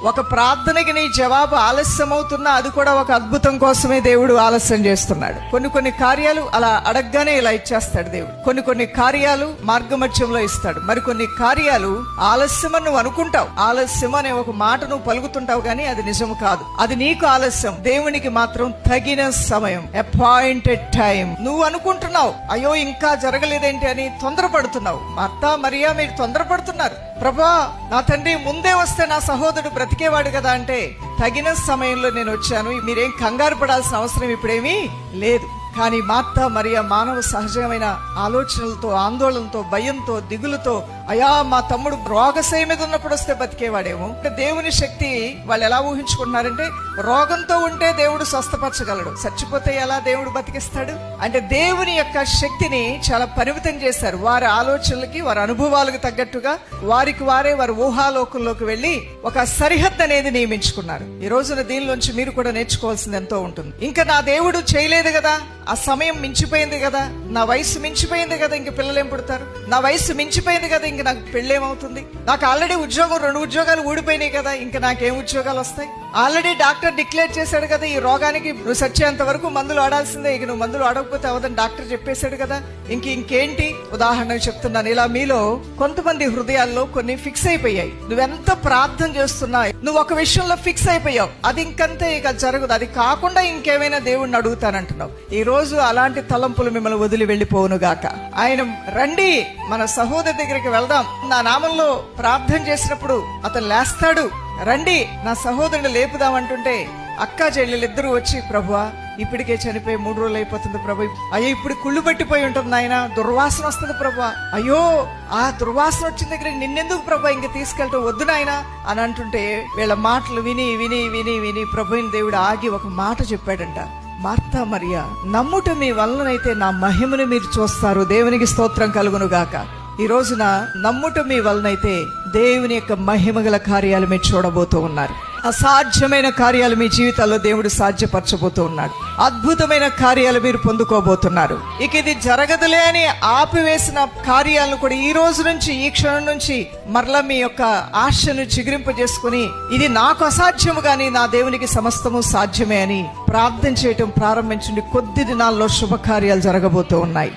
ఒక ప్రార్థనకి నీ జవాబు ఆలస్యం అవుతున్నా అది కూడా ఒక అద్భుతం కోసమే దేవుడు ఆలస్యం చేస్తున్నాడు. కొన్ని కార్యాలు అలా అడగగానే ఇలా ఇచ్చేస్తాడు దేవుడు. కొన్ని కార్యాలు మార్గమధ్యంలో ఇస్తాడు. మరికొన్ని కార్యాలు ఆలస్యం అని నువ్వు అనుకుంటావు. ఆలస్యం అనే ఒక మాట నువ్వు పలుకుతుంటావు కానీ అది నిజం కాదు. అది నీకు ఆలస్యం, దేవునికి మాత్రం తగిన సమయం, అపాయింటెడ్ టైం. నువ్వు అనుకుంటున్నావు అయ్యో ఇంకా జరగలేదేంటి అని తొందరపడుతున్నావు. మార్తా మరియా మీరు తొందరపడుతున్నారు. ప్రభా నా తండ్రి ముందే వస్తే నా సహోదరుడు బ్రతికేవాడు కదా అంటే, తగిన సమయంలో నేను వచ్చాను, మీరేం కంగారు పడాల్సిన అవసరం ఇప్పుడేమీ లేదు. కానీ మార్తా మరియా మానవ సహజమైన ఆలోచనలతో, ఆందోళనతో, భయంతో, దిగులుతో, అయా మా తమ్ముడు రోగశయ మీద ఉన్నప్పుడు వస్తే బతికేవాడేమో. దేవుని శక్తి వాళ్ళు ఎలా ఊహించుకుంటున్నారంటే, రోగంతో ఉంటే దేవుడు స్వస్థపరచగలడు, చచ్చిపోతే ఎలా దేవుడు బతికిస్తాడు అంటే దేవుని యొక్క శక్తిని చాలా పరిమితం చేశారు. వారి ఆలోచనలకి, వారి అనుభవాలకు తగ్గట్టుగా వారికి వారే వారి ఊహాలోకంలోకి వెళ్లి ఒక సరిహద్దు అనేది నియమించుకున్నారు. ఈ రోజున దీనిలోంచి మీరు కూడా నేర్చుకోవాల్సింది ఎంతో ఉంటుంది. ఇంకా నా దేవుడు చేయలేదు కదా, ఆ సమయం మించిపోయింది కదా, నా వయసు మించిపోయింది కదా, ఇంక పిల్లలేం పుడతారు, నా వయసు మించిపోయింది కదా, ఇంక నాకు పెళ్ళేమవుతుంది, నాకు ఆల్రెడీ ఉద్యోగం 2 ఉద్యోగాలు ఊడిపోయినాయి కదా, ఇంక నాకేం ఉద్యోగాలు వస్తాయి, ఆల్రెడీ డాక్టర్ డిక్లేర్ చేశాడు కదా ఈ రోగానికి నువ్వు సచ్చేంత వరకు మందులు ఆడాల్సిందే, ఇక నువ్వు మందులు ఆడకపోతే అవదని డాక్టర్ చెప్పేశాడు కదా, ఇంకేంటి. ఉదాహరణకు చెప్తున్నాను, ఇలా మీలో కొంతమంది హృదయాల్లో కొన్ని ఫిక్స్ అయిపోయాయి. నువ్వెంత ప్రార్థన చేస్తున్నా నువ్వు ఒక విషయంలో ఫిక్స్ అయిపోయావు, అది ఇంకంతే, ఇక జరగదు, అది కాకుండా ఇంకేమైనా దేవుడిని అడుగుతానంటున్నావు. ఈ రోజు అలాంటి తలంపులు మిమ్మల్ని వదిలి వెళ్ళిపోవును గాక. ఆయన రండి మన సహోదరి దగ్గరికి వెళ్దాం, నా నామంలో ప్రార్థన చేసినప్పుడు అతను లేస్తాడు, రండి నా సహోదరుని లేపుదామంటుంటే అక్కా చెల్లెలిద్దరూ వచ్చి, ప్రభువా ఇప్పటికే చనిపోయి 3 రోజులు అయిపోతుంది ప్రభు, అయ్యో ఇప్పుడు కుళ్ళు పట్టిపోయి ఉంటుంది నాయన, దుర్వాసన వస్తుంది ప్రభు, అయ్యో ఆ దుర్వాసన వచ్చిన దగ్గర నిన్నెందుకు ప్రభు ఇంక తీసుకెళ్ళటం వద్దు నాయన అని అంటుంటే, వీళ్ళ మాటలు విని విని విని విని ప్రభువుని దేవుడు ఆగి ఒక మాట చెప్పాడంట, మార్తా మరియా నమ్ముట మీ వలనైతే నా మహిమను మీరు చూస్తారు, దేవునికి స్తోత్రం కలుగును గాక. ఈ రోజున నమ్ముట మీ వలనైతే దేవుని యొక్క మహిమగల కార్యాలు మీరు చూడబోతూ ఉన్నారు. అసాధ్యమైన కార్యాలు మీ జీవితాల్లో దేవుడు సాధ్యపరచబోతూ ఉన్నాడు. అద్భుతమైన కార్యాలు మీరు పొందుకోబోతున్నారు. ఇక ఇది జరగదులే అని ఆపివేసిన కార్యాలను కూడా ఈ రోజు నుంచి, ఈ క్షణం నుంచి మరలా మీ యొక్క ఆశను చిగురింపజేసుకుని, ఇది నాకు అసాధ్యము గాని నా దేవునికి సమస్తము సాధ్యమే అని ప్రార్థన చేయటం ప్రారంభించండి. కొద్ది దినాల్లో శుభకార్యాలు జరగబోతూ ఉన్నాయి.